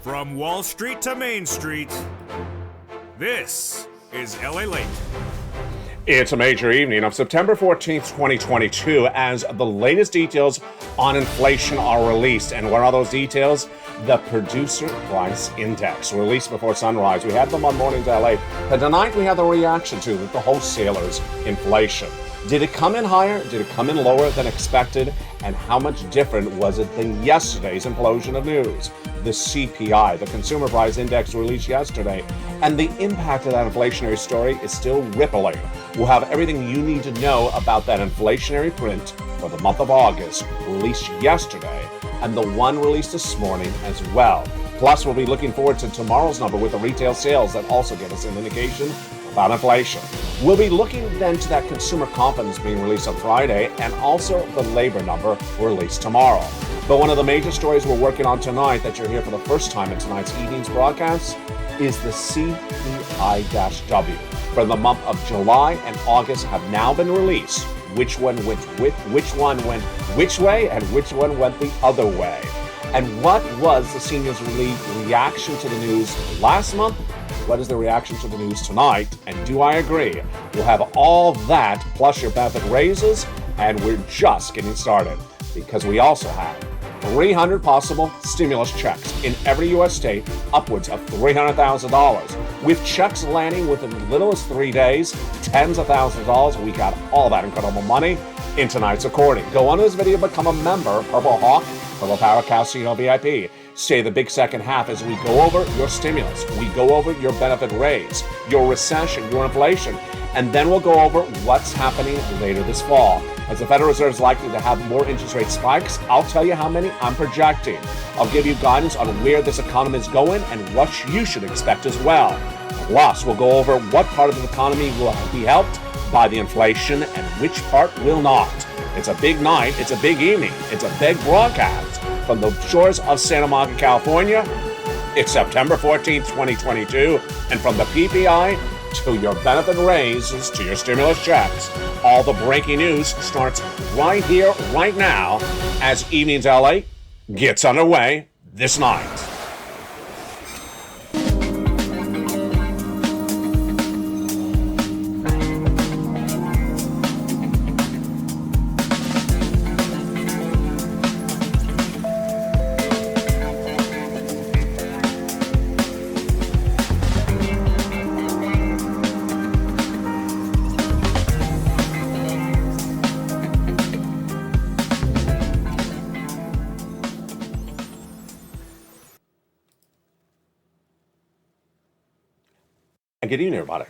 From Wall Street to Main Street, this is LALATE. It's a major evening of September 14th, 2022, as the latest details on inflation are released. And what are those details? The Producer Price Index, released before sunrise. We had them on Mornings LA. But tonight we have the reaction to the wholesalers' inflation. Did it come in higher? Did it come in lower than expected? And how much different was it than yesterday's implosion of news? The CPI, the Consumer Price Index, released yesterday, and the impact of that inflationary story is still rippling. We'll have everything you need to know about that inflationary print for the month of August, released yesterday, and the one released this morning as well. Plus, we'll be looking forward to tomorrow's number with the retail sales that also give us an indication about inflation. We'll be looking then to that consumer confidence being released on Friday, and also the labor number released tomorrow. But one of the major stories we're working on tonight that you're here for the first time in tonight's evening's broadcast is the CPI-W. For the month of July and August have now been released. Which one went which way, and which one went the other way. And what was the seniors' reaction to the news last month? What is the reaction to the news tonight? And do I agree? We'll have all that plus your benefit raises, and we're just getting started because we also have 300 possible stimulus checks in every U.S. state, upwards of $300,000. With checks landing within as little as 3 days, tens of thousands of dollars. We got all that incredible money in tonight's recording. Go on to this video, become a member, Purple Hawk, Purple Power Casino VIP. Stay the big second half as we go over your stimulus, we go over your benefit raise, your recession, your inflation, and then we'll go over what's happening later this fall. As the Federal Reserve is likely to have more interest rate spikes, I'll tell you how many I'm projecting. I'll give you guidance on where this economy is going and what you should expect as well. Plus, we'll go over what part of the economy will be helped by the inflation and which part will not. It's a big night, it's a big evening, it's a big broadcast from the shores of Santa Monica, California. It's September 14th, 2022, and from the PPI to your benefit raises, to your stimulus checks, all the breaking news starts right here, right now, as Evenings LA gets underway this night. Good evening, everybody.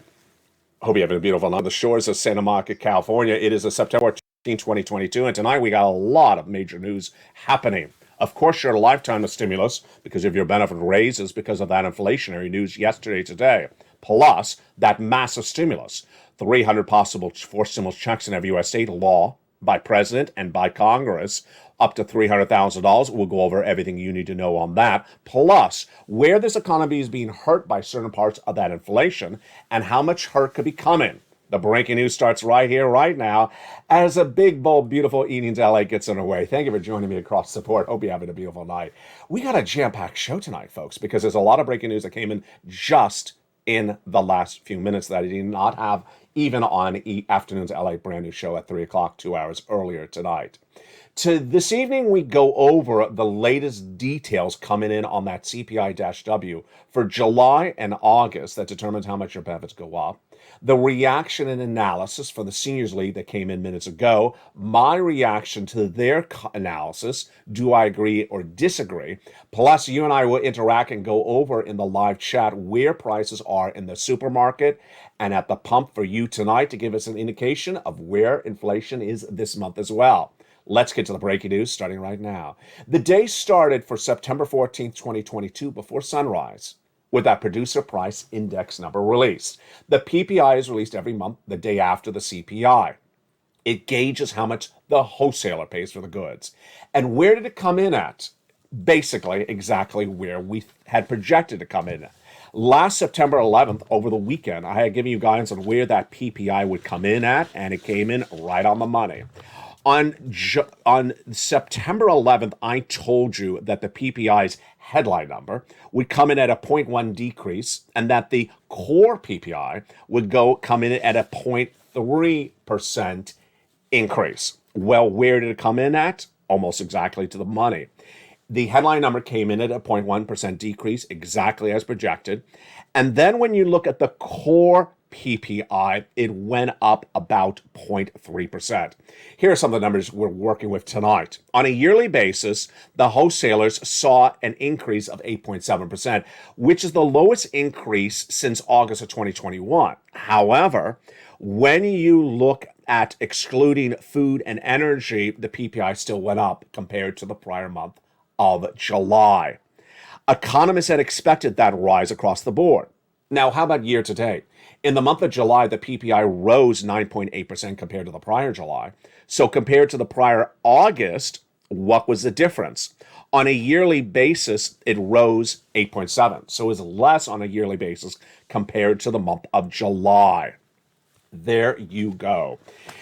Hope you're having a beautiful night on the shores of Santa Monica, California. It is a September 14, 2022, and tonight we got a lot of major news happening. Of course, your lifetime of stimulus because of your benefit raises because of that inflationary news yesterday, today, plus that massive stimulus, 300 possible forced stimulus checks in every U.S. state, law by President and by Congress, up to $300,000. We'll go over everything you need to know on that. Plus, where this economy is being hurt by certain parts of that inflation and how much hurt could be coming. The breaking news starts right here, right now, as a big, bold, beautiful Evenings LA gets underway. Thank you for joining me across the board. Hope you're having a beautiful night. We got a jam-packed show tonight, folks, because there's a lot of breaking news that came in just in the last few minutes that I did not have even on afternoon's LA brand new show at 3 o'clock, 2 hours earlier tonight. To this evening, we go over the latest details coming in on that CPI-W for July and August that determines how much your benefits go up. The reaction and analysis for the Seniors League that came in minutes ago. My reaction to their analysis. Do I agree or disagree? Plus, you and I will interact and go over in the live chat where prices are in the supermarket and at the pump for you tonight to give us an indication of where inflation is this month as well. Let's get to the breaking news starting right now. The day started for September 14th, 2022 before sunrise with that Producer Price Index number released. The PPI is released every month the day after the CPI. It gauges how much the wholesaler pays for the goods. And where did it come in at? Basically, exactly where we had projected to come in. Last September 11th, over the weekend, I had given you guidance on where that PPI would come in at, and it came in right on the money. On September 11th, I told you that the PPI's headline number would come in at a 0.1 decrease and that the core PPI would come in at a 0.3% increase. Well, where did it come in at? Almost exactly to the money. The headline number came in at a 0.1% decrease, exactly as projected. And then when you look at the core PPI, it went up about 0.3%. Here are some of the numbers we're working with tonight. On a yearly basis, the wholesalers saw an increase of 8.7%, which is the lowest increase since August of 2021. However, when you look at excluding food and energy, the PPI still went up compared to the prior month of July. Economists had expected that rise across the board. Now, how about year to date? In the month of July, the PPI rose 9.8% compared to the prior July. So compared to the prior August, what was the difference? On a yearly basis, it rose 8.7%. So it was less on a yearly basis compared to the month of July. There you go.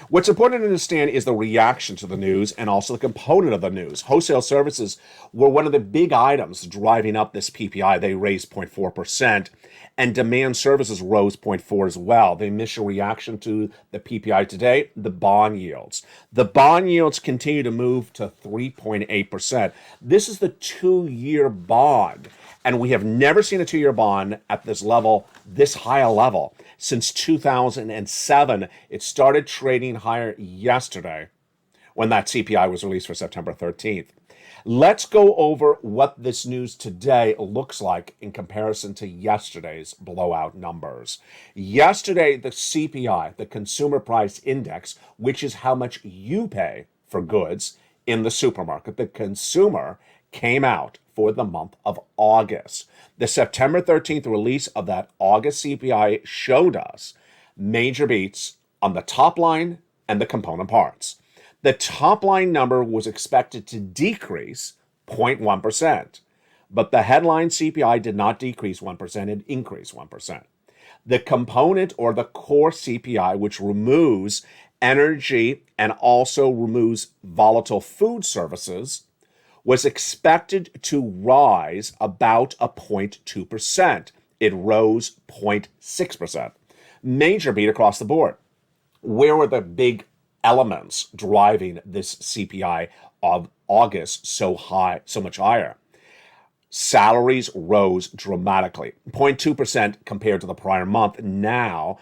What's important to understand is the reaction to the news and also the component of the news. Wholesale services were one of the big items driving up this PPI. They raised 0.4%, and demand services rose 0.4% as well. The initial reaction to the PPI today, the bond yields. The bond yields continue to move to 3.8%. This is the 2-year bond, and we have never seen a 2-year bond at this level, this high a level. Since 2007, it started trading higher yesterday when that CPI was released for September 13th. Let's go over what this news today looks like in comparison to yesterday's blowout numbers. Yesterday, the CPI, the Consumer Price Index, which is how much you pay for goods in the supermarket, the consumer, came out for the month of August. The September 13th release of that August CPI showed us major beats on the top line and the component parts. The top line number was expected to decrease 0.1%, but the headline CPI did not decrease 1%, it increased 1%. The component or the core CPI, which removes energy and also removes volatile food services, was expected to rise about a 0.2%. It rose 0.6%. Major beat across the board. Where were the big elements driving this CPI of August so high, so much higher? Salaries rose dramatically, 0.2% compared to the prior month, now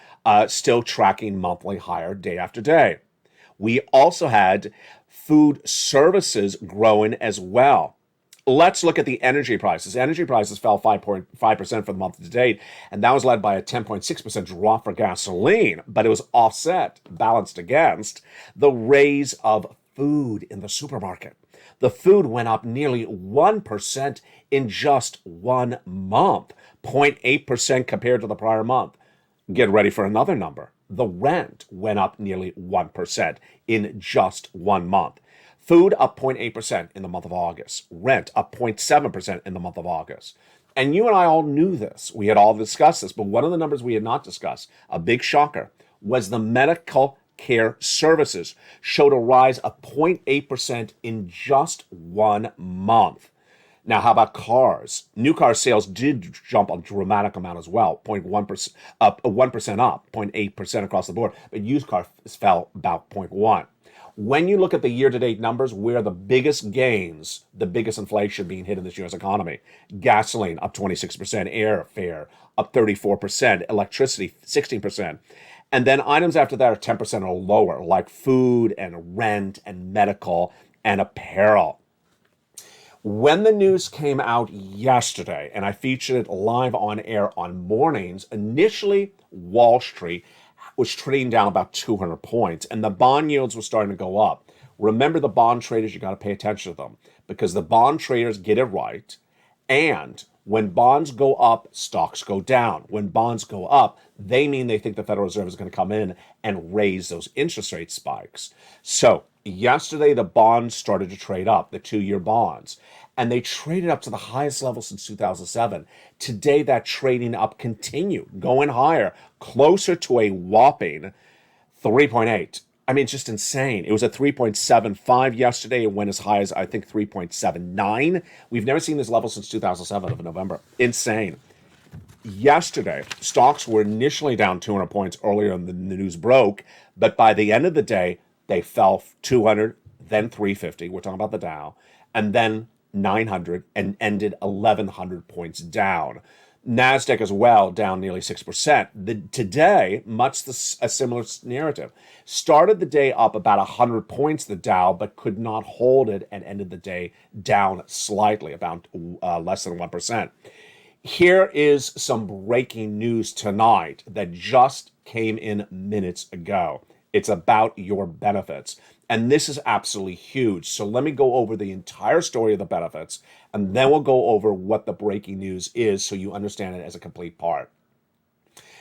still tracking monthly higher day after day. We also had food services growing as well. Let's look at the energy prices. Energy prices fell 5.5% for the month to date, and that was led by a 10.6% drop for gasoline, but it was offset, balanced against the raise of food in the supermarket. The food went up nearly 1% in just 1 month, 0.8% compared to the prior month. Get ready for another number. The rent went up nearly 1% in just 1 month. Food up 0.8% in the month of August. Rent up 0.7% in the month of August. And you and I all knew this. We had all discussed this, but one of the numbers we had not discussed, a big shocker, was the medical care services showed a rise of 0.8% in just 1 month. Now, how about cars? New car sales did jump a dramatic amount as well, 0.1% up, 1% up, 0.8% across the board, but used cars fell about 0.1%. When you look at the year-to-date numbers, where the biggest gains, the biggest inflation being hit in this U.S. economy, gasoline up 26%, airfare up 34%, electricity 16%, and then items after that are 10% or lower, like food and rent and medical and apparel. When the news came out yesterday, and I featured it live on air on mornings, initially Wall Street was trading down about 200 points, and the bond yields were starting to go up. Remember, the bond traders, you got to pay attention to them, because the bond traders get it right, and when bonds go up, stocks go down. When bonds go up, they mean they think the Federal Reserve is going to come in and raise those interest rate spikes. So yesterday, the bonds started to trade up, the 2-year bonds, and they traded up to the highest level since 2007. Today, that trading up continued, going higher, closer to a whopping 3.8. I mean, it's just insane. It was at 3.75 yesterday. It went as high as, I think, 3.79. We've never seen this level since 2007 of November. Insane. Yesterday, stocks were initially down 200 points earlier than the news broke, but by the end of the day, they fell 200, then 350. We're talking about the Dow, and then 900, and ended 1,100 points down. NASDAQ as well, down nearly 6%. Today, a similar narrative. Started the day up about 100 points, the Dow, but could not hold it and ended the day down slightly, about less than 1%. Here is some breaking news tonight that just came in minutes ago. It's about your benefits. And this is absolutely huge. So let me go over the entire story of the benefits, and then we'll go over what the breaking news is so you understand it as a complete part.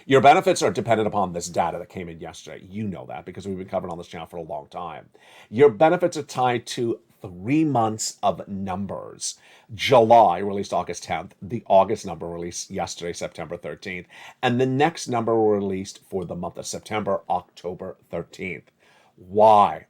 Your benefits are dependent upon this data that came in yesterday. You know that because we've been covering on this channel for a long time. Your benefits are tied to 3 months of numbers. July released August 10th. The August number released yesterday, September 13th. And the next number released for the month of September, October 13th. Why?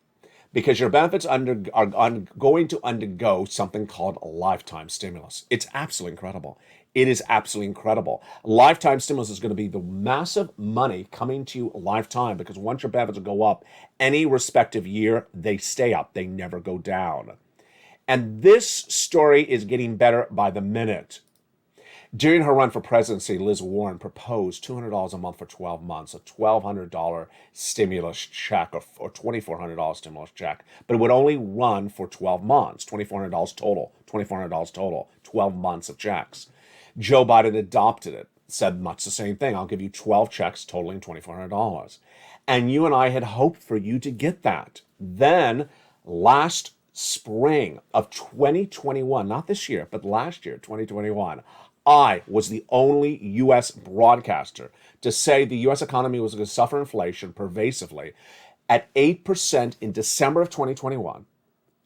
Because your benefits are going to undergo something called a lifetime stimulus. It's absolutely incredible. It is absolutely incredible. Lifetime stimulus is going to be the massive money coming to you lifetime, because once your benefits go up, any respective year, they stay up. They never go down. And this story is getting better by the minute. During her run for presidency, Liz Warren proposed $200 a month for 12 months, a $1,200 stimulus check or $2,400 stimulus check, but it would only run for 12 months, $2,400 total, 12 months of checks. Joe Biden adopted it, said much the same thing. I'll give you 12 checks totaling $2,400. And you and I had hoped for you to get that. Then last spring of 2021, not this year, but last year, 2021, I was the only U.S. broadcaster to say the U.S. economy was going to suffer inflation pervasively at 8% in December of 2021,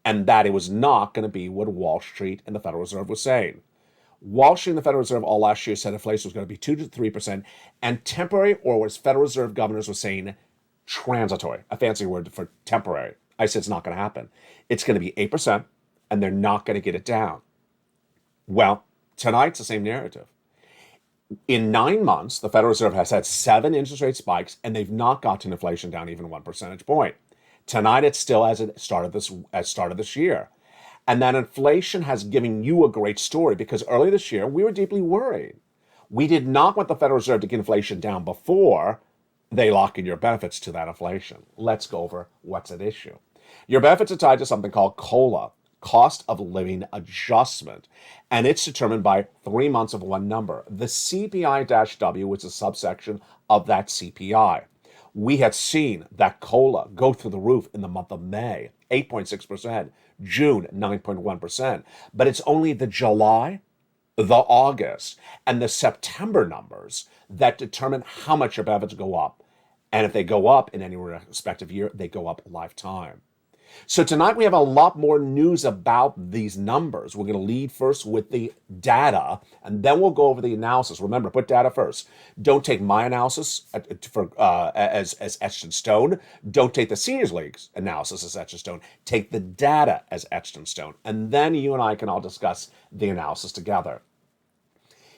and that it was not going to be what Wall Street and the Federal Reserve was saying. Wall Street and the Federal Reserve all last year said inflation was going to be 2 to 3%, and temporary, or as Federal Reserve governors were saying, transitory, a fancy word for temporary. I said it's not going to happen. It's going to be 8%, and they're not going to get it down. Well, tonight's the same narrative. In 9 months, the Federal Reserve has had 7 interest rate spikes, and they've not gotten inflation down even 1 percentage point. Tonight, it's still as it started this year. And that inflation has given you a great story, because early this year, we were deeply worried. We did not want the Federal Reserve to get inflation down before they lock in your benefits to that inflation. Let's go over what's at issue. Your benefits are tied to something called COLA, cost of living adjustment, and it's determined by 3 months of one number. The CPI-W is a subsection of that CPI. We had seen that COLA go through the roof in the month of May, 8.6%, June, 9.1%, but it's only the July, the August, and the September numbers that determine how much your benefits go up. And if they go up in any respective year, they go up lifetime. So tonight we have a lot more news about these numbers. We're going to lead first with the data, and then we'll go over the analysis. Remember, put data first. Don't take my analysis as etched in stone. Don't take the Seniors League's analysis as etched in stone. Take the data as etched in stone, and then you and I can all discuss the analysis together.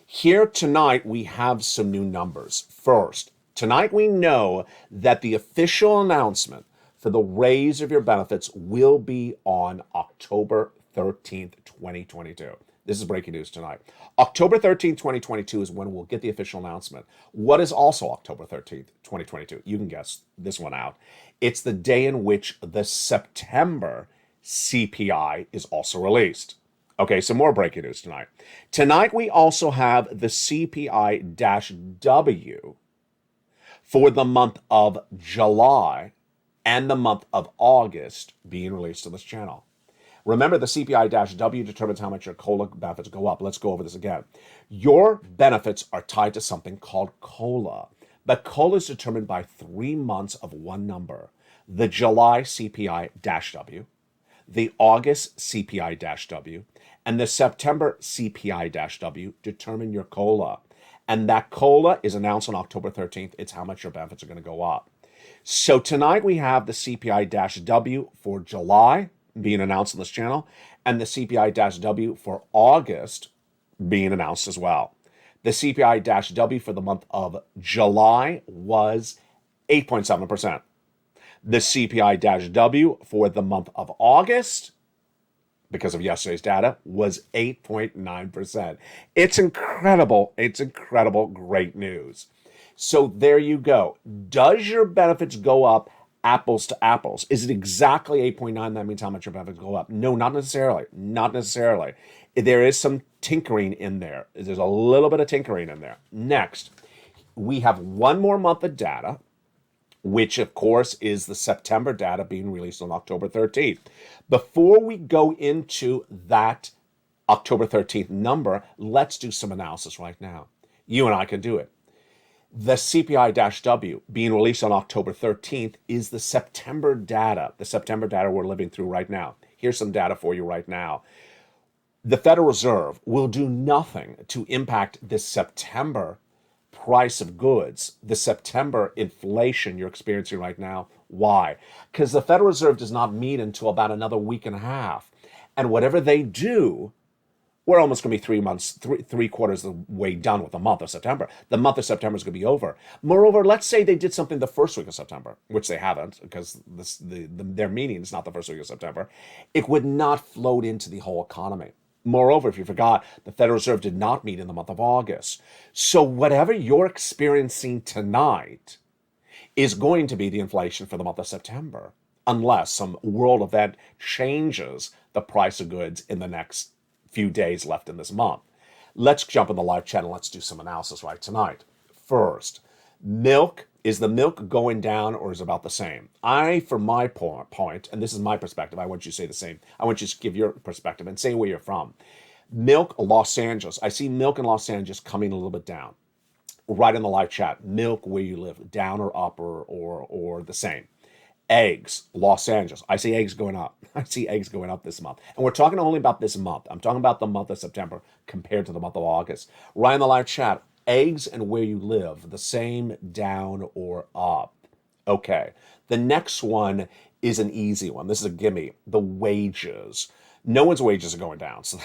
Here tonight we have some new numbers. First, tonight we know that the official announcement for the raise of your benefits will be on October 13th, 2022. This is breaking news tonight. October 13th, 2022 is when we'll get the official announcement. What is also October 13th, 2022? You can guess this one out. It's the day in which the September CPI is also released. Okay, some more breaking news tonight. Tonight we also have the CPI-W for the month of July and the month of August being released to this channel. Remember, the CPI-W determines how much your COLA benefits go up. Let's go over this again. Your benefits are tied to something called COLA. But COLA is determined by 3 months of one number. The July CPI-W, the August CPI-W, and the September CPI-W determine your COLA. And that COLA is announced on October 13th. It's how much your benefits are going to go up. So tonight we have the CPI-W for July being announced on this channel, and the CPI-W for August being announced as well. The CPI-W for the month of July was 8.7%. The CPI-W for the month of August, because of yesterday's data, was 8.9%. It's incredible. It's incredible. Great news. So there you go. Does your benefits go up apples to apples? Is it exactly 8.9? That means how much your benefits go up? No, not necessarily. Not necessarily. There is some tinkering in there. There's a little bit of tinkering in there. Next, we have one more month of data, which of course is the September data being released on October 13th. Before we go into that October 13th number, let's do some analysis right now. You and I can do it. The CPI-W being released on October 13th is the September data we're living through right now. Here's some data for you right now. The Federal Reserve will do nothing to impact this September price of goods, the September inflation you're experiencing right now. Why? Because the Federal Reserve does not meet until about another week and a half. And whatever they do, we're almost going to be three quarters of the way done with the month of September. The month of September is going to be over. Moreover, let's say they did something the first week of September, which they haven't, because their meeting is not the first week of September. It would not float into the whole economy. Moreover, if you forgot, the Federal Reserve did not meet in the month of August. So whatever you're experiencing tonight is going to be the inflation for the month of September, unless some world event changes the price of goods in the next few days left in this month. Let's jump in the live chat and let's do some analysis right tonight. First, milk. Is the milk going down or is it about the same? For my point, and this is my perspective, I want you to say the same. I want you to give your perspective and say where you're from. Milk, Los Angeles. I see milk in Los Angeles coming a little bit down. Right in the live chat, milk where you live, down or up or the same. Eggs, Los Angeles. I see eggs going up. I see eggs going up this month. And we're talking only about this month. I'm talking about the month of September compared to the month of August. Right in the live chat, eggs and where you live, the same, down or up. Okay. The next one is an easy one. This is a gimme. The wages. No one's wages are going down, so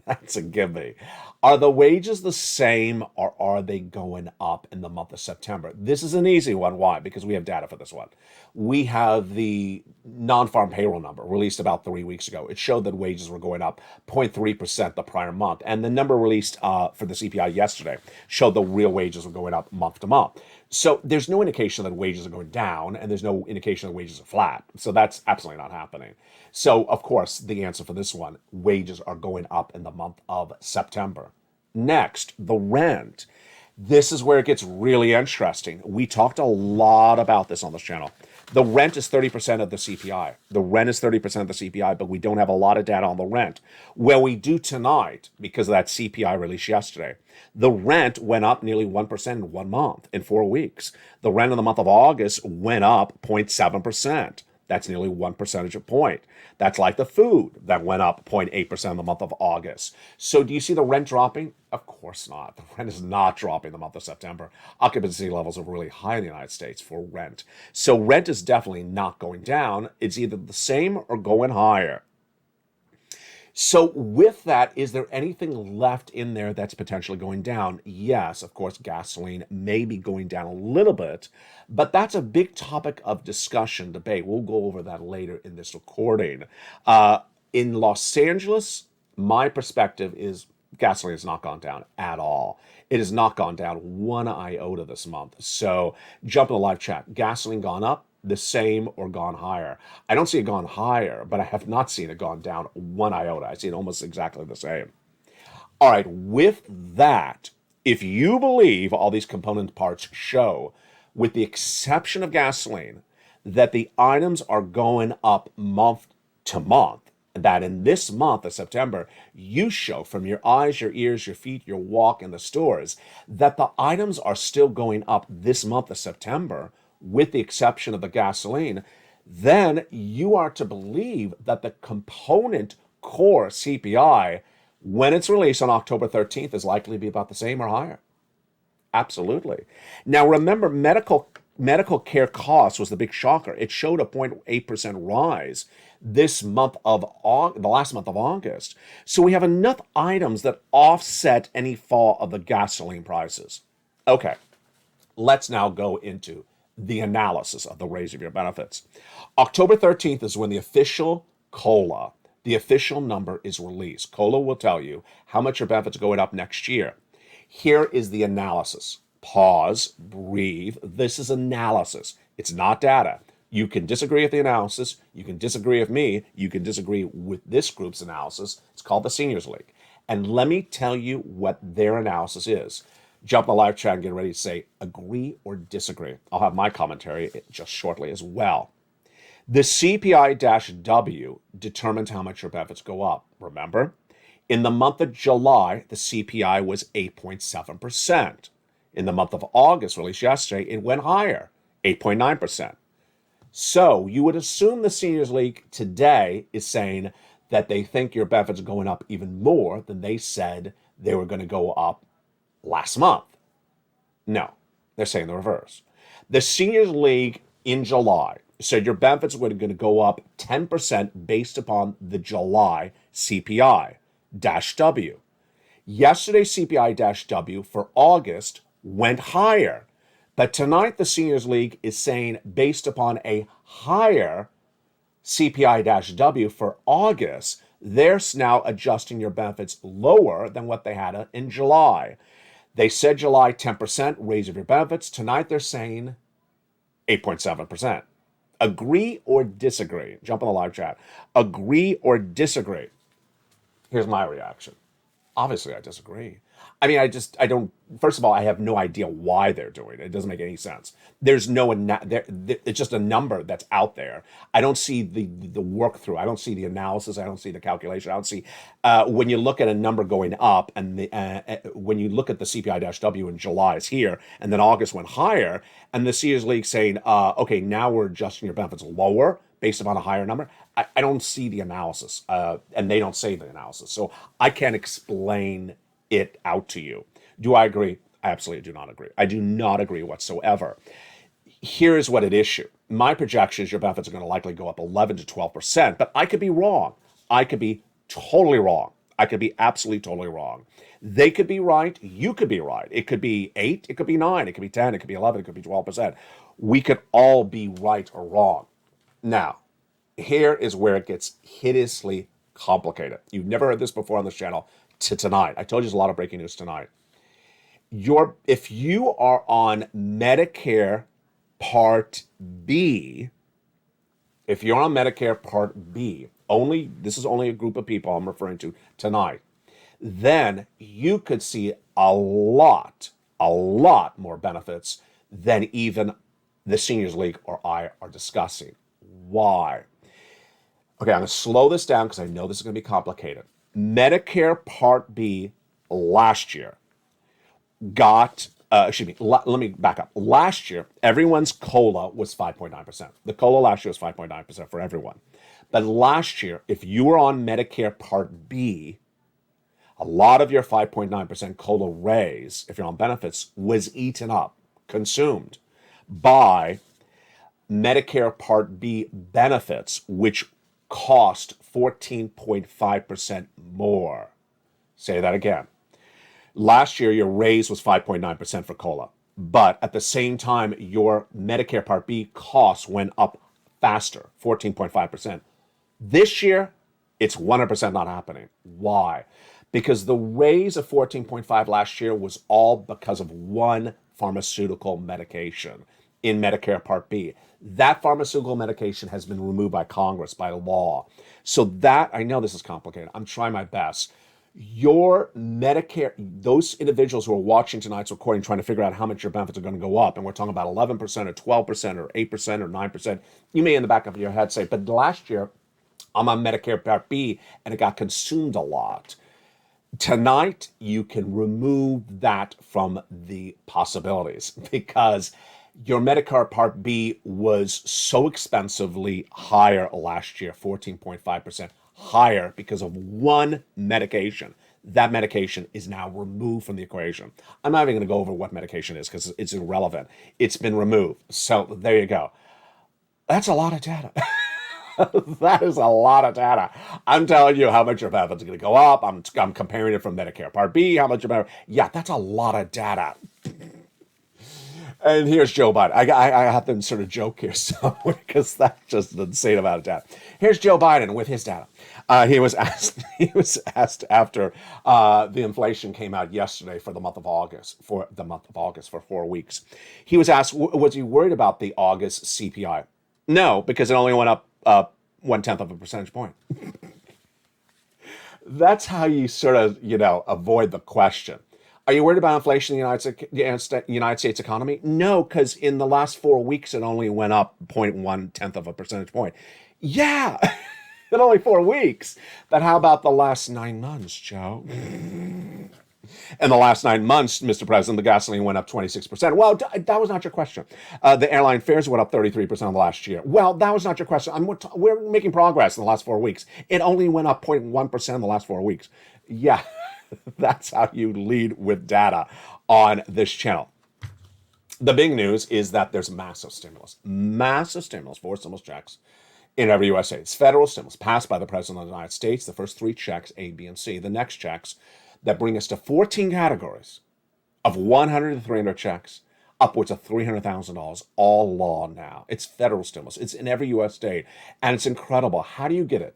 that's a gimme. Are the wages the same or are they going up in the month of September? This is an easy one. Why? Because we have data for this one. We have the non-farm payroll number released about 3 weeks ago. It showed that wages were going up 0.3% the prior month. And the number released for the CPI yesterday showed the real wages were going up month to month. So there's no indication that wages are going down, and there's no indication that wages are flat. So that's absolutely not happening. So, of course, the answer for this one, wages are going up in the month of September. Next, the rent. This is where it gets really interesting. We talked a lot about this on this channel. The rent is 30% of the CPI. The rent is 30% of the CPI, but we don't have a lot of data on the rent. Well, we do tonight because of that CPI release yesterday. The rent went up nearly 1% in 1 month, in 4 weeks. The rent in the month of August went up 0.7%. That's nearly 1 percentage point. That's like the food that went up 0.8% in the month of August. So do you see the rent dropping? Of course not. The rent is not dropping in the month of September. Occupancy levels are really high in the United States for rent. So rent is definitely not going down. It's either the same or going higher. So with that, is there anything left in there that's potentially going down? Yes, of course, gasoline may be going down a little bit, but that's a big topic of discussion, debate. We'll go over that later in this recording. In Los Angeles, my perspective is gasoline has not gone down at all. It has not gone down 1 iota this month. So jump in the live chat. Gasoline gone up, the same, or gone higher? I don't see it gone higher, but I have not seen it gone down 1 iota. I see it almost exactly the same. All right, with that, if you believe all these component parts show, with the exception of gasoline, that the items are going up month to month, that in this month of September, you show from your eyes, your ears, your feet, your walk in the stores, that the items are still going up this month of September, with the exception of the gasoline, then you are to believe that the component core CPI, when it's released on October 13th, is likely to be about the same or higher. Absolutely. Now, remember, medical medical care costs was the big shocker. It showed a 0.8% rise this month of the last month of August. So we have enough items that offset any fall of the gasoline prices. Okay, let's now go into the analysis of the raise of your benefits. October 13th is when the official COLA, the official number, is released. COLA will tell you how much your benefits are going up next year. Here is the analysis. Pause, breathe. This is analysis. It's not data. You can disagree with the analysis. You can disagree with me. You can disagree with this group's analysis. It's called the Seniors League. And let me tell you what their analysis is. Jump in the live chat and get ready to say agree or disagree. I'll have my commentary just shortly as well. The CPI-W determines how much your benefits go up. Remember, in the month of July, the CPI was 8.7%. In the month of August, released yesterday, it went higher, 8.9%. So you would assume the Seniors League today is saying that they think your benefits are going up even more than they said they were going to go up last month. No, they're saying the reverse. The Seniors League in July said your benefits were going to go up 10% based upon the July CPI-W. Yesterday's CPI-W for August went higher. But tonight, the Seniors League is saying based upon a higher CPI-W for August, they're now adjusting your benefits lower than what they had in July. They said July 10% raise of your benefits. Tonight, they're saying 8.7%. Agree or disagree? Jump in the live chat. Agree or disagree? Here's my reaction. Obviously, I disagree. I mean, I don't, first of all, I have no idea why they're doing it. It doesn't make any sense. There's no, it's just a number that's out there. I don't see the work through. I don't see the analysis. I don't see the calculation. I don't see, when you look at a number going up and when you look at the CPI-W in July is here, and then August went higher, and the Seniors League saying, okay, now we're adjusting your benefits lower based upon a higher number. I don't see the analysis, and they don't say the analysis. So I can't explain it out to you. Do I agree? I absolutely do not agree. I do not agree whatsoever. Here's what at issue. My projection is your benefits are going to likely go up 11 to 12%, but I could be wrong. I could be totally wrong. I could be absolutely totally wrong. They could be right. You could be right. It could be 8. It could be 9. It could be 10. It could be 11. It could be 12%. We could all be right or wrong. Now, here is where it gets hideously complicated. You've never heard this before on this channel. To tonight, I told you there's a lot of breaking news tonight. If you are on Medicare Part B, if you're on Medicare Part B, this is only a group of people I'm referring to tonight, then you could see a lot more benefits than even the Seniors League or I are discussing. Why? Okay, I'm going to slow this down because I know this is going to be complicated. Medicare Part B last year got, let me back up. Last year, everyone's COLA was 5.9%. The COLA last year was 5.9% for everyone. But last year, if you were on Medicare Part B, a lot of your 5.9% COLA raise, if you're on benefits, was eaten up, consumed by Medicare Part B benefits, which cost 14.5% more. Say that again. Last year, your raise was 5.9% for COLA. But at the same time, your Medicare Part B costs went up faster, 14.5%. This year, it's 100% not happening. Why? Because the raise of 14.5 last year was all because of one pharmaceutical medication in Medicare Part B. That pharmaceutical medication has been removed by Congress, by law. So that, I know this is complicated. I'm trying my best. Your Medicare, those individuals who are watching tonight's recording trying to figure out how much your benefits are going to go up, and we're talking about 11% or 12% or 8% or 9%, you may in the back of your head say, but last year, I'm on Medicare Part B and it got consumed a lot. Tonight, you can remove that from the possibilities because your Medicare Part B was so expensively higher last year, 14.5% higher because of one medication. that medication is now removed from the equation. I'm not even going to go over what medication is because it's irrelevant. It's been removed. So there you go. That's a lot of data. That is a lot of data. I'm telling you how much your benefits are going to go up. I'm comparing it from Medicare Part B, how much your benefit. Yeah, that's a lot of data. And here's Joe Biden. I have to insert a joke here somewhere because that's just an insane amount of data. Here's Joe Biden with his data. He was asked. He was asked after the inflation came out yesterday for the month of August. For 4 weeks, he was asked, was he worried about the August CPI? No, because it only went up 1/10 of a percentage point. That's how you sort of avoid the question. Are you worried about inflation in the United States economy? No, because in the last 4 weeks, it only went up 0.1/10 of a percentage point. Yeah, in only 4 weeks. But how about the last 9 months, Joe? In the last 9 months, Mr. President, the gasoline went up 26%. Well, that was not your question. The airline fares went up 33% last year. Well, that was not your question. We're making progress in the last 4 weeks. It only went up 0.1% in the last 4 weeks. Yeah. That's how you lead with data on this channel. The big news is that there's massive stimulus, four stimulus checks in every U.S. state. It's federal stimulus passed by the President of the United States. The first 3 checks, A, B, and C. The next checks that bring us to 14 categories of 100 to 300 checks, upwards of $300,000, all law now. It's federal stimulus. It's in every U.S. state, and it's incredible. How do you get it?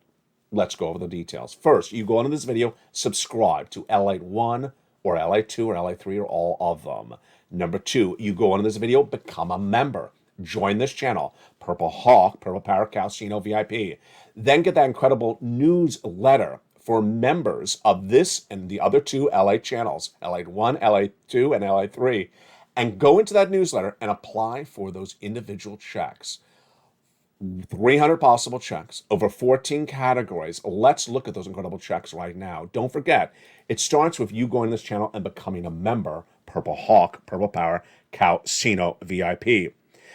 Let's go over the details. First, you go into this video, subscribe to LALATE 1 or LALATE 2 or LALATE 3 or all of them. Number 2, you go into this video, become a member. Join this channel, Purple Hawk, Purple Power Calcino VIP. Then get that incredible newsletter for members of this and the other 2 LALATE channels, LALATE 1, LALATE 2, and LALATE 3. And go into that newsletter and apply for those individual checks. 300 possible checks over 14 categories. Let's look at those incredible checks right now. Don't forget, it starts with you going to this channel and becoming a member, Purple Hawk, Purple Power, Calcino VIP.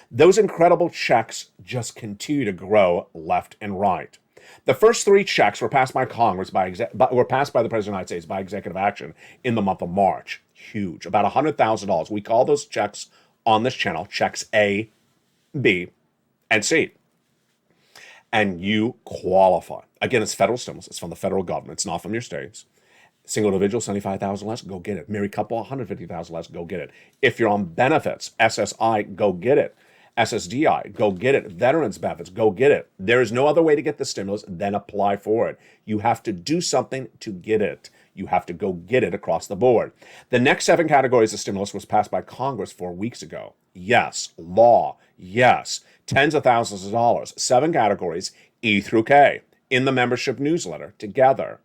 Those incredible checks just continue to grow left and right. The first 3 checks were passed by Congress, were passed by the President of the United States by executive action in the month of March. Huge, about $100,000. We call those checks on this channel checks A, B, and C. And you qualify. Again, it's federal stimulus. It's from the federal government. It's not from your states. Single individual, $75,000 less, go get it. Married couple, $150,000 less, go get it. If you're on benefits, SSI, go get it. SSDI, go get it. Veterans benefits, go get it. There is no other way to get the stimulus than apply for it. You have to do something to get it. You have to go get it across the board. The next 7 categories of stimulus was passed by Congress 4 weeks ago. Yes. Law. Yes. Tens of thousands of dollars. 7 categories, E through K, in the membership newsletter together.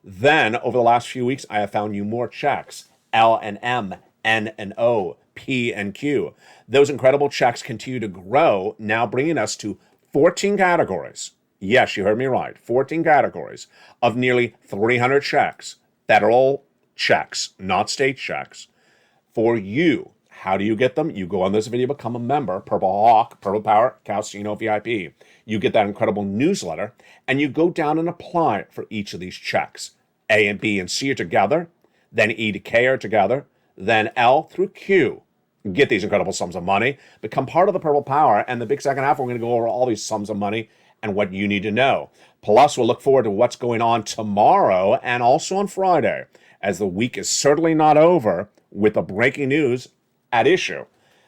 Then, over the last few weeks, I have found you more checks, L and M, N and O, P and Q. Those incredible checks continue to grow, now bringing us to 14 categories. Yes, you heard me right. 14 categories of nearly 300 checks, federal checks, not state checks, for you. How do you get them? You go on this video, become a member, Purple Hawk, Purple Power, Calcino VIP. You get that incredible newsletter, and you go down and apply for each of these checks. A and B and C are together, then E to K are together, then L through Q. Get these incredible sums of money, become part of the Purple Power, and the big second half, we're going to go over all these sums of money and what you need to know. Plus, we'll look forward to what's going on tomorrow and also on Friday, as the week is certainly not over with the breaking news at issue.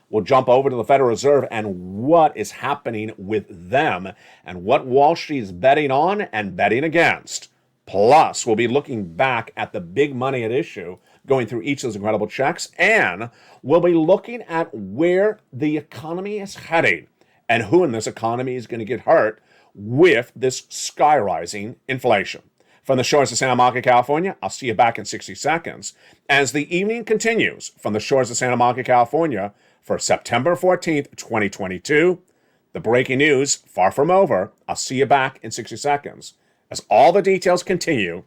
We'll jump over to the Federal Reserve and what is happening with them and what Wall Street is betting on and betting against. Plus, we'll be looking back at the big money at issue, going through each of those incredible checks, and we'll be looking at where the economy is heading and who in this economy is going to get hurt with this sky-rising inflation. From the shores of Santa Monica, California, I'll see you back in 60 seconds as the evening continues from the shores of Santa Monica, California for September 14th, 2022. The breaking news, far from over. I'll see you back in 60 seconds as all the details continue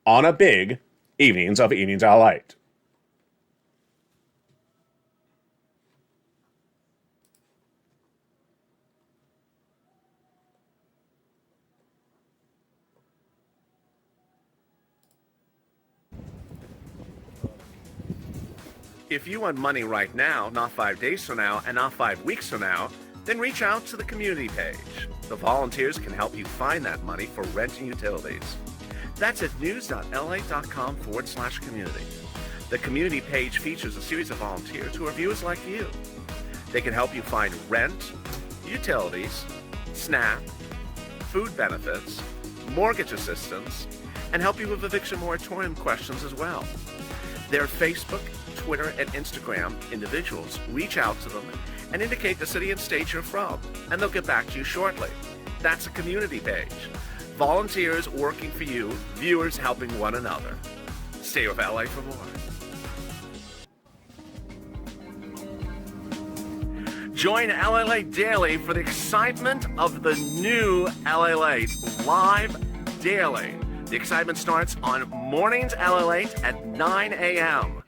on a big Evenings of Evenings LALATE. If you want money right now, not 5 days from now, and not 5 weeks from now, then reach out to the community page. The volunteers can help you find that money for rent and utilities. That's at news.la.com/community. The community page features a series of volunteers who are viewers like you. They can help you find rent, utilities, SNAP, food benefits, mortgage assistance, and help you with eviction moratorium questions as well. Their Facebook, Twitter, and Instagram individuals reach out to them and indicate the city and state you're from, and they'll get back to you shortly. That's a community page. Volunteers working for you, viewers helping one another. Stay with LA for more. Join LALATE Daily for the excitement of the new LALATE live daily. The excitement starts on mornings LALATE at 9 a.m.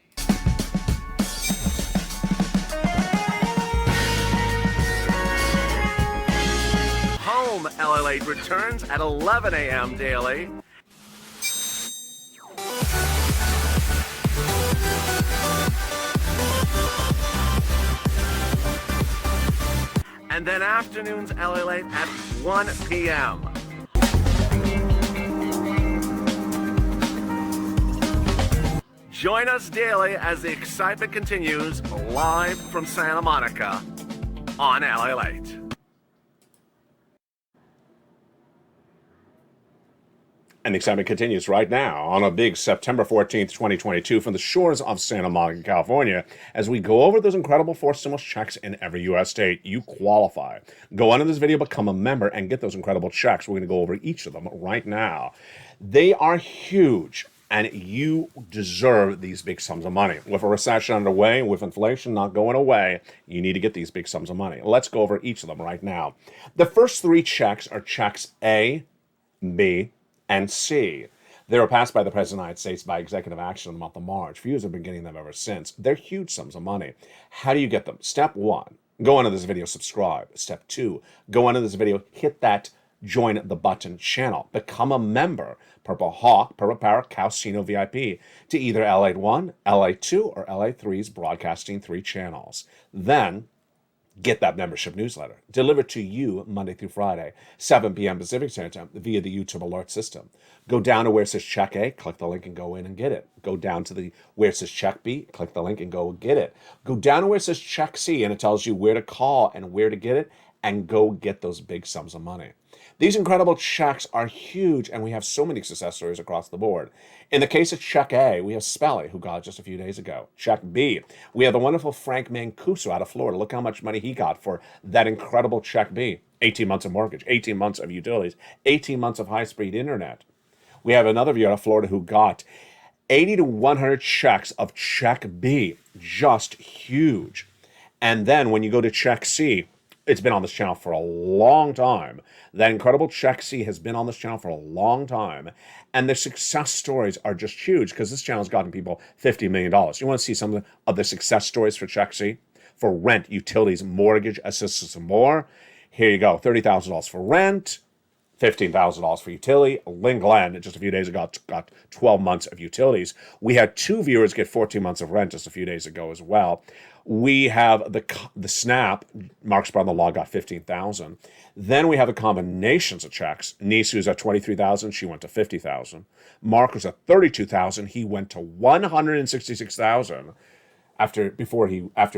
Home LALATE returns at 11 a.m. daily. And then afternoons LALATE at 1 p.m. Join us daily as the excitement continues live from Santa Monica on LALATE. And the excitement continues right now on a big September 14th, 2022 from the shores of Santa Monica, California, as we go over those incredible 4 stimulus checks in every U.S. state. You qualify. Go on in this video, become a member, and get those incredible checks. We're going to go over each of them right now. They are huge, and you deserve these big sums of money. With a recession underway, with inflation not going away, you need to get these big sums of money. Let's go over each of them right now. The first 3 checks are checks A, B, and C. They were passed by the President of the United States by executive action in the month of March. Viewers have been getting them ever since. They're huge sums of money. How do you get them? Step 1, go onto this video, subscribe. Step 2, go onto this video, hit that join the button channel. Become a member, Purple Hawk, Purple Parrot, Calcino VIP, to either LA 1, LA 2, or LA 3's broadcasting 3 channels. Then, get that membership newsletter delivered to you Monday through Friday, 7 p.m. Pacific Standard Time via the YouTube alert system. Go down to where it says check A, click the link and go in and get it. Go down to where it says check B, click the link and go get it. Go down to where it says check C and it tells you where to call and where to get it, and go get those big sums of money. These incredible checks are huge, and we have so many success stories across the board. In the case of Check A, we have Spelly, who got it just a few days ago. Check B, we have the wonderful Frank Mancuso out of Florida. Look how much money he got for that incredible Check B. 18 months of mortgage, 18 months of utilities, 18 months of high-speed internet. We have another viewer out of Florida who got 80 to 100 checks of Check B. Just huge. And then when you go to Check C, it's been on this channel for a long time. That incredible Check C has been on this channel for a long time. And the success stories are just huge because this channel has gotten people $50 million. You want to see some of the success stories for Check C? For rent, utilities, mortgage, assistance, and more. Here you go. $30,000 for rent, $15,000 for utility. Lynn Glenn, just a few days ago, got 12 months of utilities. We had 2 viewers get 14 months of rent just a few days ago as well. We have the SNAP, Mark's brother-in-law got $15,000. Then we have the combinations of checks. Niece, who's at $23,000, she went to $50,000. Mark was at $32,000, he went to $166,000 after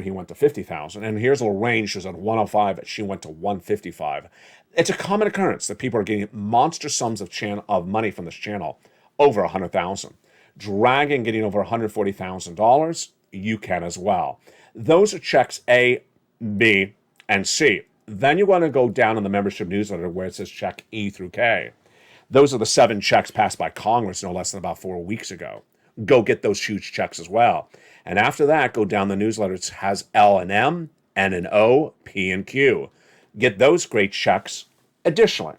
he went to $50,000. And here's Lorraine, she was at $105,000, she went to $155,000. It's a common occurrence that people are getting monster sums of money from this channel, over $100,000. Dragon getting over $140,000, you can as well. Those are checks A, B, and C. Then you want to go down in the membership newsletter where it says check E through K. Those are the 7 checks passed by Congress no less than about 4 weeks ago. Go get those huge checks as well. And after that, go down the newsletter. It has L and M, N and O, P and Q. Get those great checks. Additionally,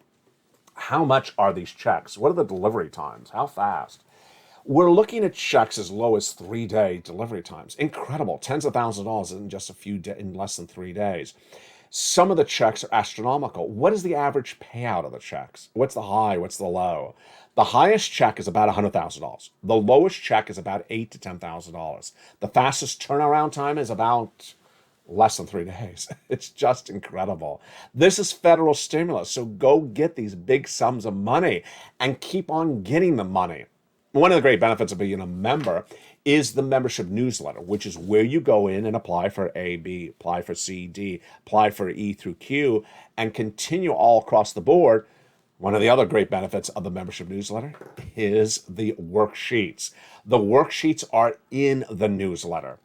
how much are these checks? What are the delivery times? How fast? We're looking at checks as low as 3-day delivery times. Incredible. Tens of thousands of dollars in just in less than 3 days. Some of the checks are astronomical. What is the average payout of the checks? What's the high? What's the low? The highest check is about $100,000. The lowest check is about $8,000 to $10,000. The fastest turnaround time is about less than 3 days. It's just incredible. This is federal stimulus, so go get these big sums of money and keep on getting the money. One of the great benefits of being a member is the membership newsletter, which is where you go in and apply for A, B, apply for C, D, apply for E through Q, and continue all across the board. One of the other great benefits of the membership newsletter is the worksheets. The worksheets are in the newsletter.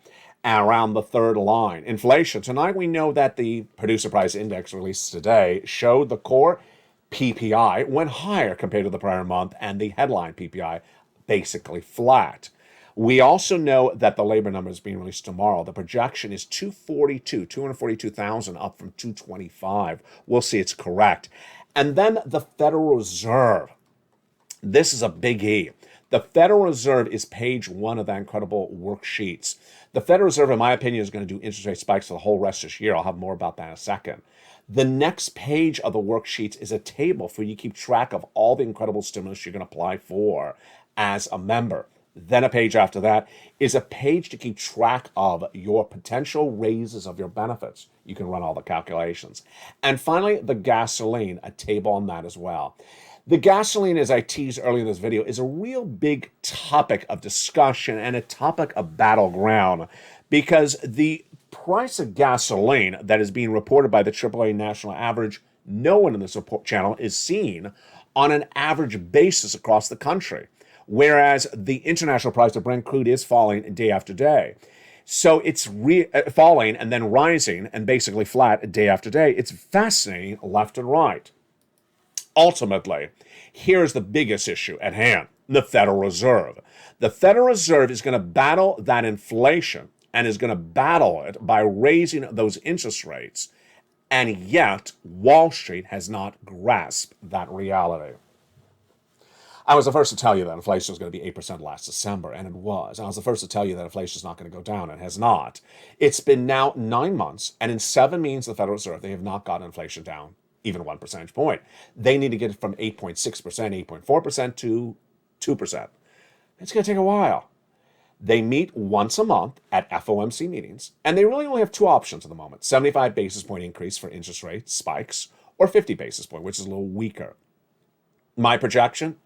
Around the third line, inflation. Tonight we know that the producer price index released today showed the core PPI went higher compared to the prior month and the headline PPI basically flat. We also know that the labor number is being released tomorrow. The projection is 242,000 up from 225. We'll see it's correct. And then the Federal Reserve. This is a big E. The Federal Reserve is page 1 of that incredible worksheets. The Federal Reserve, in my opinion, is going to do interest rate spikes for the whole rest of this year. I'll have more about that in a second. The next page of the worksheets is a table for you to keep track of all the incredible stimulus you're going to apply for as a member. Then a page after that is a page to keep track of your potential raises of your benefits. You can run all the calculations. And finally, the gasoline, a table on that as well. The gasoline, as I teased earlier in this video, is a real big topic of discussion and a topic of battleground because the price of gasoline that is being reported by the AAA National Average, no one in this report channel is seeing on an average basis across the country, whereas the international price of Brent crude is falling day after day. So it's falling and then rising and basically flat day after day. It's fascinating left and right. Ultimately, here's the biggest issue at hand, the Federal Reserve. The Federal Reserve is going to battle that inflation and is going to battle it by raising those interest rates. And yet, Wall Street has not grasped that reality. I was the first to tell you that inflation was going to be 8% last December, and it was. I was the first to tell you that inflation is not going to go down, and it has not. It's been now 9 months, and in 7 meetings of the Federal Reserve, they have not gotten inflation down even 1 percentage point. They need to get it from 8.6%, 8.4% to 2%. It's going to take a while. They meet once a month at FOMC meetings, and they really only have 2 options at the moment: 75 basis point increase for interest rate spikes, or 50 basis point, which is a little weaker. My projection,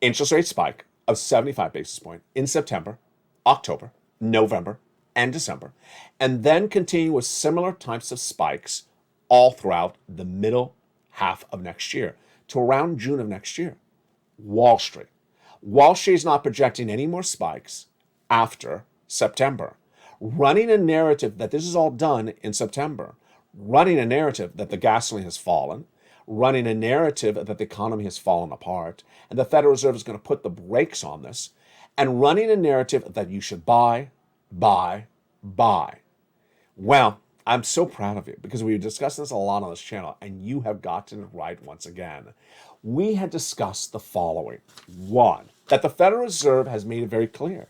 interest rate spike of 75 basis point in September, October, November, and December, and then continue with similar types of spikes all throughout the middle half of next year to around June of next year. Wall Street. Wall Street is not projecting any more spikes after September, running a narrative that this is all done in September, running a narrative that the gasoline has fallen, running a narrative that the economy has fallen apart, and the Federal Reserve is going to put the brakes on this, and running a narrative that you should buy. Well, I'm so proud of you because we've discussed this a lot on this channel, and you have gotten it right once again. We had discussed the following. 1, that the Federal Reserve has made it very clear.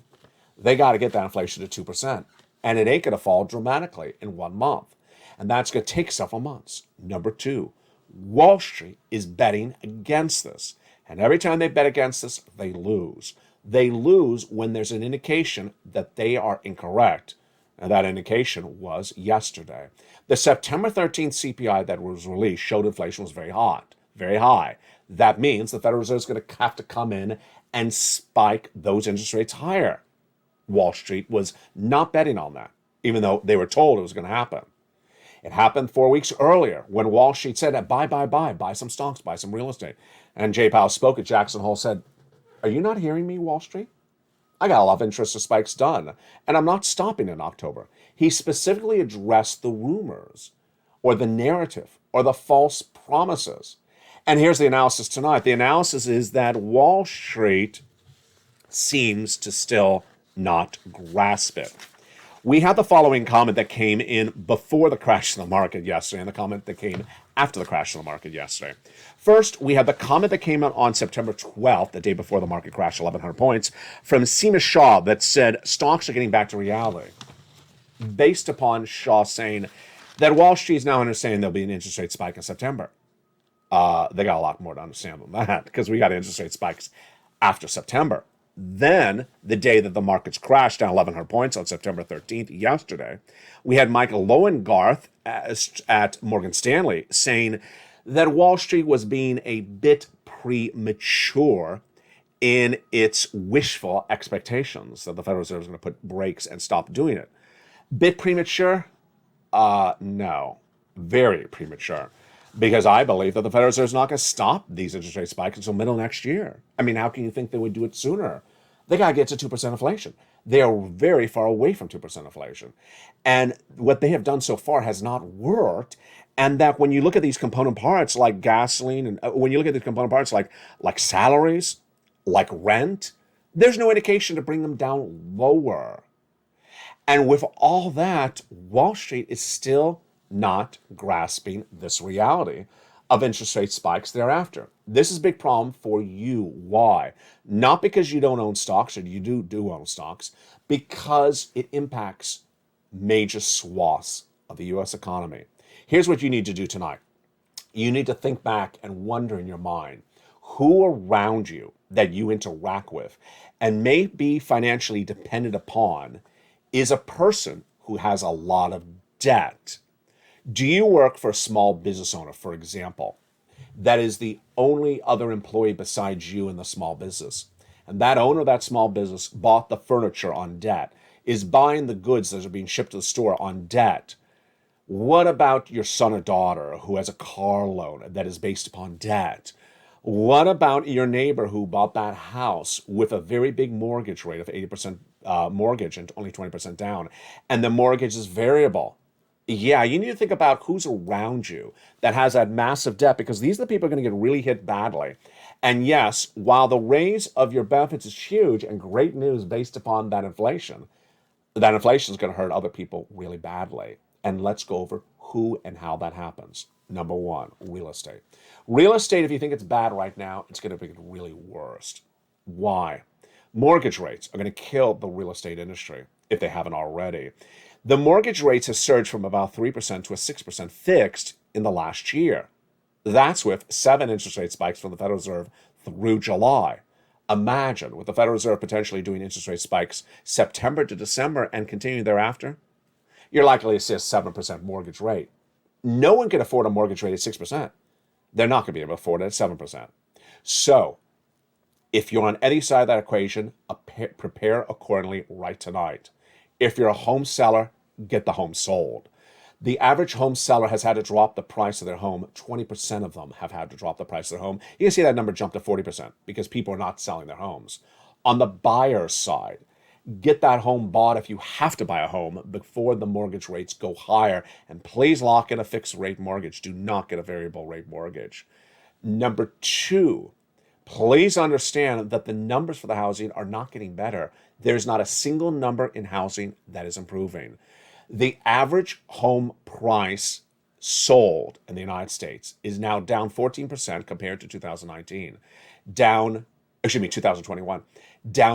They got to get that inflation to 2%, and it ain't going to fall dramatically in 1 month, and that's going to take several months. Number 2, Wall Street is betting against this, and every time they bet against this, they lose. They lose when there's an indication that they are incorrect. And that indication was yesterday. The September 13th CPI that was released showed inflation was very high. That means the Federal Reserve is going to have to come in and spike those interest rates higher. Wall Street was not betting on that, even though they were told it was going to happen. It happened 4 weeks earlier when Wall Street said, buy some stocks, buy some real estate. And Jay Powell spoke at Jackson Hole, said, are you not hearing me, Wall Street? I got a lot of interest spikes done, and I'm not stopping in October. He specifically addressed the rumors or the narrative or the false promises. And here's the analysis tonight. The analysis is that Wall Street seems to still not grasp it. We had the following comment that came in before the crash in the market yesterday and the comment that came after the crash in the market yesterday. First, we had the comment that came out on September 12th, the day before the market crashed 1,100 points, from Seema Shah that said stocks are getting back to reality. Based upon Shah saying that Wall Street's now understanding there'll be an interest rate spike in September. They got a lot more to understand than that because we got interest rate spikes after September. Then, the day that the markets crashed down 1,100 points on September 13th, yesterday, we had Michael Lowengarth at Morgan Stanley saying that Wall Street was being a bit premature in its wishful expectations that the Federal Reserve is going to put brakes and stop doing it. Bit premature? No. Very premature. Because I believe that the Federal Reserve is not going to stop these interest rate spikes until middle of next year. I mean, how can you think they would do it sooner? They got to get to 2% inflation. They are very far away from 2% inflation. And what they have done so far has not worked. And that when you look at these component parts like gasoline, and when you look at these component parts like salaries, like rent, there's no indication to bring them down lower. And with all that, Wall Street is still not grasping this reality of interest rate spikes thereafter. This is a big problem for you. Why? Not because you don't own stocks, or you do own stocks, because it impacts major swaths of the U.S. economy. Here's what you need to do tonight. You need to think back and wonder in your mind who around you that you interact with and may be financially dependent upon is a person who has a lot of debt. Do you work for a small business owner, for example, that is the only other employee besides you in the small business? And that owner of that small business bought the furniture on debt, is buying the goods that are being shipped to the store on debt. What about your son or daughter who has a car loan that is based upon debt? What about your neighbor who bought that house with a very big mortgage rate of 80% mortgage and only 20% down, and the mortgage is variable? Yeah, you need to think about who's around you that has that massive debt, because these are the people who are going to get really hit badly. And yes, while the raise of your benefits is huge and great news based upon that inflation is going to hurt other people really badly. And let's go over who and how that happens. Number one, real estate. Real estate, if you think it's bad right now, it's going to be really worst. Why? Mortgage rates are going to kill the real estate industry if they haven't already. The mortgage rates have surged from about 3% to a 6% fixed in the last year. That's with 7 interest rate spikes from the Federal Reserve through July. Imagine with the Federal Reserve potentially doing interest rate spikes September to December and continuing thereafter, you're likely to see a 7% mortgage rate. No one can afford a mortgage rate at 6%. They're not going to be able to afford it at 7%. So, if you're on any side of that equation, prepare accordingly right tonight. If you're a home seller, get the home sold. The average home seller has had to drop the price of their home. 20% of them have had to drop the price of their home. You can see that number jump to 40% because people are not selling their homes. On the buyer side, get that home bought if you have to buy a home before the mortgage rates go higher. And please lock in a fixed rate mortgage. Do not get a variable rate mortgage. Number 2, please understand that the numbers for the housing are not getting better. There's not a single number in housing that is improving. The average home price sold in the United States is now down 14% compared to 2021, down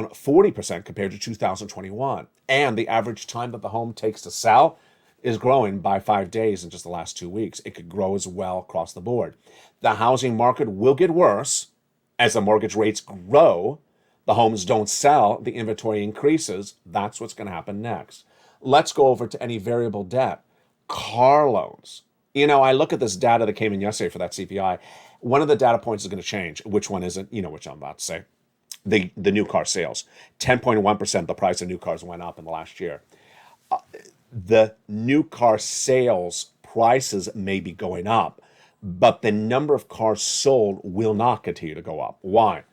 40% compared to 2021. And the average time that the home takes to sell is growing by 5 days in just the last 2 weeks. It could grow as well across the board. The housing market will get worse as the mortgage rates grow. The homes don't sell, the inventory increases. That's what's going to happen next. Let's go over to any variable debt. Car loans. I look at this data that came in yesterday for that CPI. One of the data points is going to change. Which one isn't? You know which I'm about to say. The new car sales. 10.1% the price of new cars went up in the last year. The new car sales prices may be going up, but the number of cars sold will not continue to go up. Why?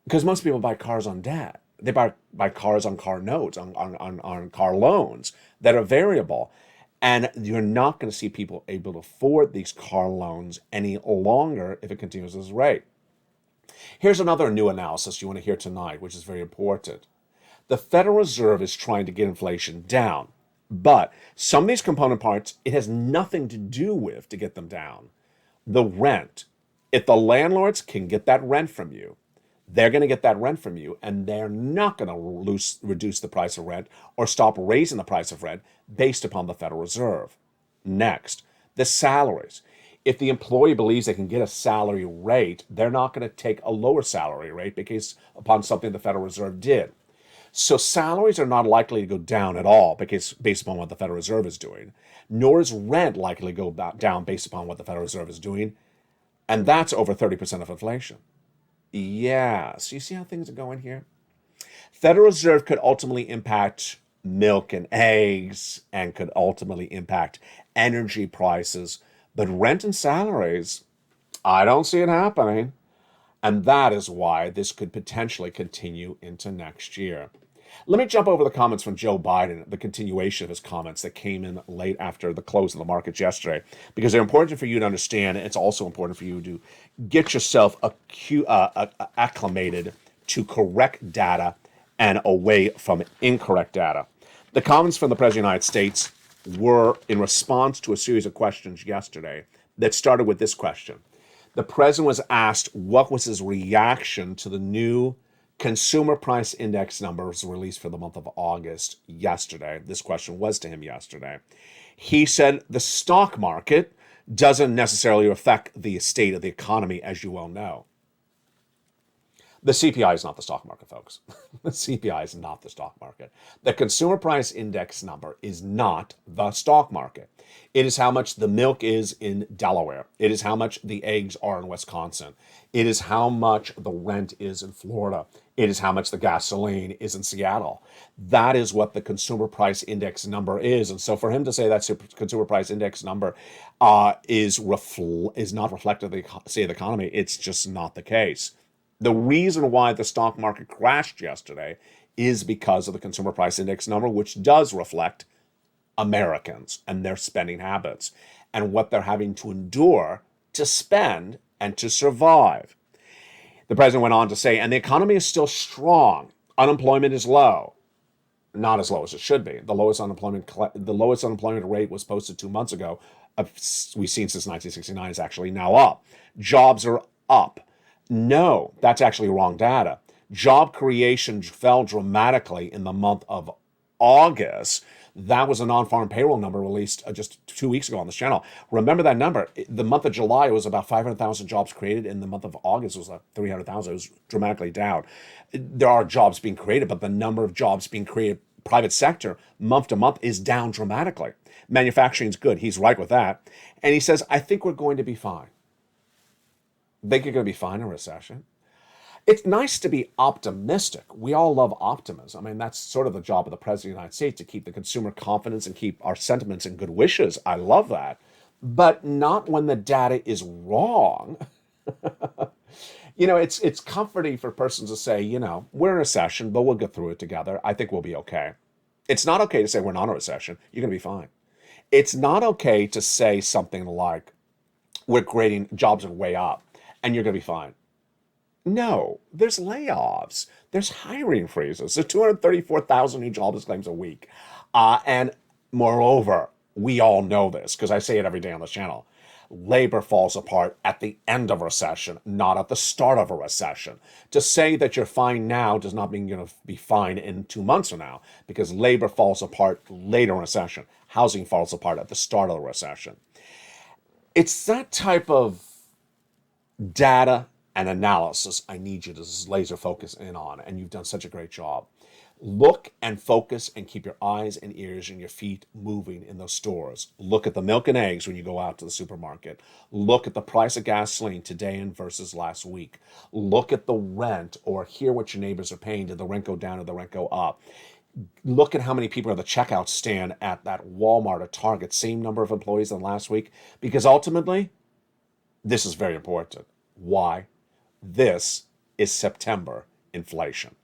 Because most people buy cars on debt. They buy cars on car notes, on car loans that are variable. And you're not going to see people able to afford these car loans any longer if it continues this rate. Here's another new analysis you want to hear tonight, which is very important. The Federal Reserve is trying to get inflation down, but some of these component parts, it has nothing to do with to get them down. The rent. If the landlords can get that rent from you, they're going to get that rent from you, and they're not going to reduce the price of rent or stop raising the price of rent based upon the Federal Reserve. next. The salaries. If the employee believes they can get a salary rate, they're not going to take a lower salary rate because upon something the Federal Reserve did. So salaries are not likely to go down at all because based upon what the Federal Reserve is doing, nor is rent likely to go down based upon what the Federal Reserve is doing, and that's over 30% of inflation. Yeah, so you see how things are going here? Federal Reserve could ultimately impact milk and eggs and could ultimately impact energy prices, but rent and salaries, I don't see it happening. And that is why this could potentially continue into next year. Let me jump over the comments from Joe Biden, the continuation of his comments that came in late after the close of the markets yesterday, because they're important for you to understand. It's also important for you to get yourself acclimated to correct data and away from incorrect data. The comments from the President of the United States were in response to a series of questions yesterday that started with this question. The president was asked what was his reaction to the new consumer price index numbers released for the month of August yesterday. This question was to him yesterday. He said the stock market doesn't necessarily affect the state of the economy, as you well know. The CPI is not the stock market, folks. The CPI is not the stock market. The consumer price index number is not the stock market. It is how much the milk is in Delaware. It is how much the eggs are in Wisconsin. It is how much the rent is in Florida. It is how much the gasoline is in Seattle. That is what the consumer price index number is. And so for him to say that consumer price index number is not reflective of the state of the economy, it's just not the case. The reason why the stock market crashed yesterday is because of the consumer price index number, which does reflect Americans and their spending habits and what they're having to endure to spend and to survive. The president went on to say, and the economy is still strong. Unemployment is low. Not as low as it should be. The lowest unemployment rate was posted 2 months ago. We've seen since 1969 is actually now up. Jobs are up. No, that's actually wrong data. Job creation fell dramatically in the month of August. That was a non-farm payroll number released just 2 weeks ago on this channel. Remember that number. The month of July was about 500,000 jobs created. In the month of August, it was like 300,000. It was dramatically down. There are jobs being created, but the number of jobs being created, private sector, month to month, is down dramatically. Manufacturing is good. He's right with that. And he says, I think we're going to be fine. Think you're going to be fine in a recession? It's nice to be optimistic. We all love optimism. I mean, that's sort of the job of the President of the United States, to keep the consumer confidence and keep our sentiments and good wishes. I love that. But not when the data is wrong. It's comforting for persons to say, we're in a recession, but we'll get through it together. I think we'll be okay. It's not okay to say we're not in a recession. You're going to be fine. It's not okay to say something like, we're creating jobs are way up and you're going to be fine. No, there's layoffs. There's hiring freezes. There's 234,000 new jobless claims a week. And moreover, we all know this because I say it every day on this channel. Labor falls apart at the end of a recession, not at the start of a recession. To say that you're fine now does not mean you're going to be fine in 2 months from now, because labor falls apart later in a recession. Housing falls apart at the start of the recession. It's that type of data and analysis I need you to laser focus in on, and you've done such a great job. Look and focus and keep your eyes and ears and your feet moving in those stores. Look at the milk and eggs when you go out to the supermarket. Look at the price of gasoline today and versus last week. Look at the rent, or hear what your neighbors are paying. Did the rent go down or the rent go up? Look at how many people are at the checkout stand at that Walmart or Target, same number of employees than last week, because ultimately, this is very important. Why? This is September inflation.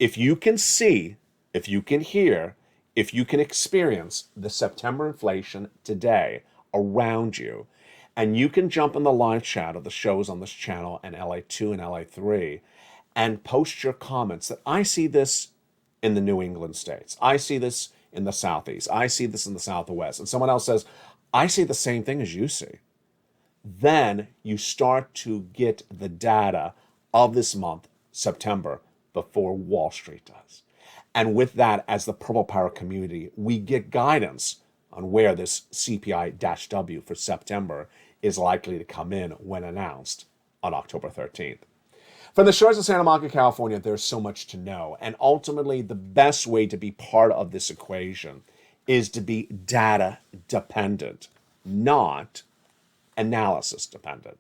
If you can see, if you can hear, if you can experience the September inflation today around you, and you can jump in the live chat of the shows on this channel and LA2 and LA3 and post your comments that I see this in the New England states. I see this in the Southeast. I see this in the Southwest. And someone else says, I see the same thing as you see. Then you start to get the data of this month, September, before Wall Street does. And with that, as the Purple Power community, we get guidance on where this CPI-W for September is likely to come in when announced on October 13th. From the shores of Santa Monica, California, there's so much to know. And ultimately, the best way to be part of this equation is to be data dependent, not analysis dependent.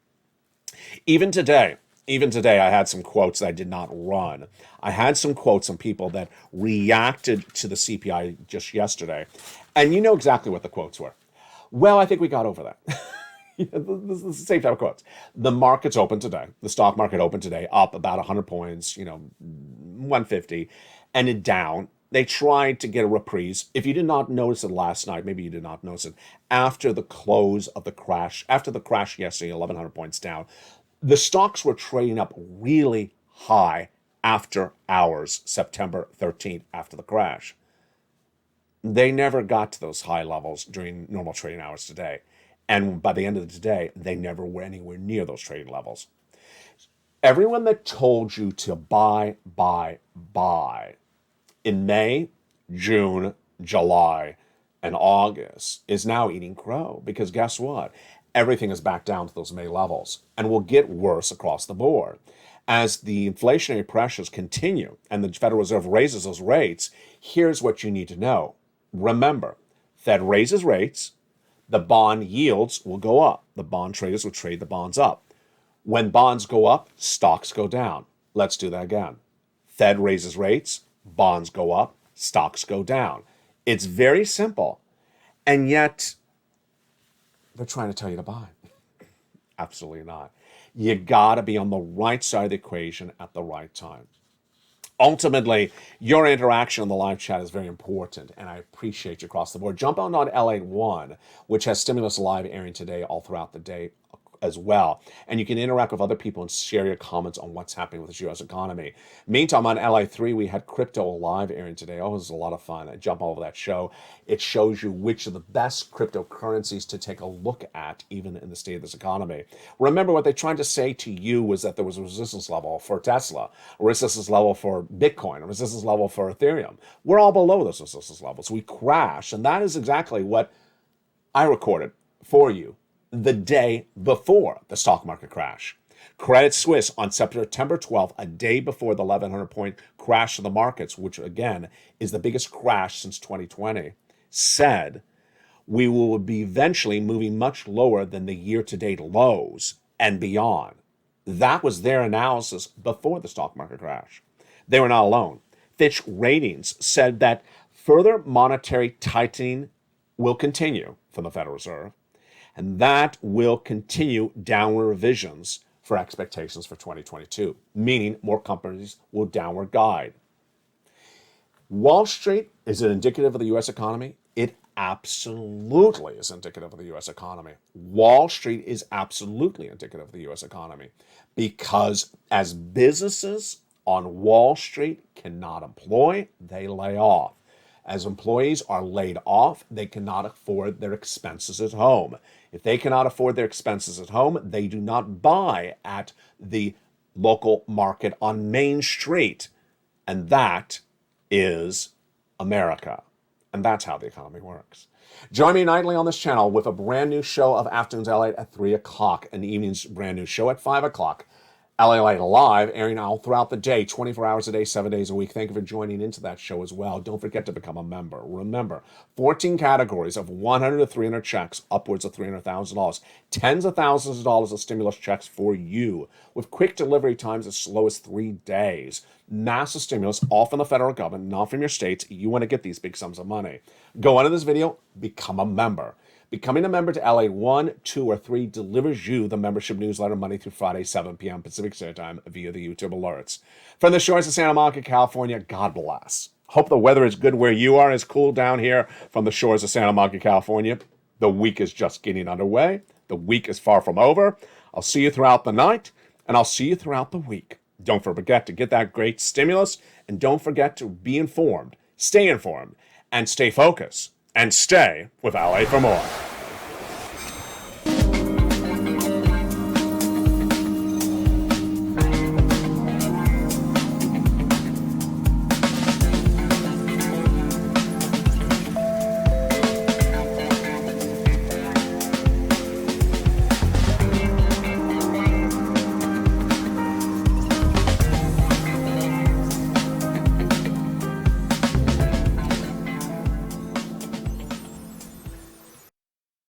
Even today, I had some quotes that I did not run. I had some quotes from people that reacted to the CPI just yesterday. And you know exactly what the quotes were. Well, I think we got over that. This is the same type of quotes. The market's open today. The stock market opened today, up about 100 points, 150, and it down. They tried to get a reprise. If you did not notice it last night, maybe you did not notice it, after the close of the crash, after the crash yesterday, 1,100 points down, the stocks were trading up really high after hours, September 13th, after the crash. They never got to those high levels during normal trading hours today. And by the end of the day, they never were anywhere near those trading levels. Everyone that told you to buy in May, June, July, and August is now eating crow, because guess what? Everything is back down to those May levels and will get worse across the board. As the inflationary pressures continue and the Federal Reserve raises those rates, here's what you need to know. Remember, Fed raises rates, the bond yields will go up. The bond traders will trade the bonds up. When bonds go up, stocks go down. Let's do that again. Fed raises rates, bonds go up, stocks go down. It's very simple. And yet, they're trying to tell you to buy. Absolutely not. You got to be on the right side of the equation at the right time. Ultimately, your interaction on the live chat is very important, and I appreciate you across the board. Jump on LATE 1, which has Stimulus Live airing today all throughout the day as well. And you can interact with other people and share your comments on what's happening with the U.S. economy. Meantime, on LATE 3, we had Crypto Live airing today. Oh, it was a lot of fun. I jump all over that show. It shows you which are the best cryptocurrencies to take a look at, even in the state of this economy. Remember, what they tried to say to you was that there was a resistance level for Tesla, a resistance level for Bitcoin, a resistance level for Ethereum. We're all below those resistance levels. We crash, and that is exactly what I recorded for you the day before the stock market crash. Credit Suisse on September 12th, a day before the 1,100-point crash of the markets, which again is the biggest crash since 2020, said we will be eventually moving much lower than the year-to-date lows and beyond. That was their analysis before the stock market crash. They were not alone. Fitch Ratings said that further monetary tightening will continue from the Federal Reserve, and that will continue downward revisions for expectations for 2022, meaning more companies will downward guide. Wall Street, is it indicative of the U.S. economy? It absolutely is indicative of the U.S. economy. Wall Street is absolutely indicative of the U.S. economy, because as businesses on Wall Street cannot employ, they lay off. As employees are laid off, they cannot afford their expenses at home. If they cannot afford their expenses at home, they do not buy at the local market on Main Street. And that is America. And that's how the economy works. Join me nightly on this channel with a brand new show of Afternoons LA at 3 o'clock, and the evening's brand new show at 5 o'clock. LALATE Live, airing all throughout the day, 24 hours a day, 7 days a week. Thank you for joining into that show as well. Don't forget to become a member. Remember, 14 categories of 100 to 300 checks, upwards of $300,000. Tens of thousands of dollars of stimulus checks for you, with quick delivery times as slow as 3 days. Massive stimulus, all from the federal government, not from your states. You want to get these big sums of money. Go under this video, become a member. Becoming a member to LATE 1, 2, or 3 delivers you the membership newsletter Monday through Friday, 7 p.m. Pacific Standard Time via the YouTube alerts. From the shores of Santa Monica, California, God bless. Hope the weather is good where you are. It's cool down here from the shores of Santa Monica, California. The week is just getting underway. The week is far from over. I'll see you throughout the night, and I'll see you throughout the week. Don't forget to get that great stimulus, and don't forget to be informed, stay informed, and stay focused. And stay with LA for more.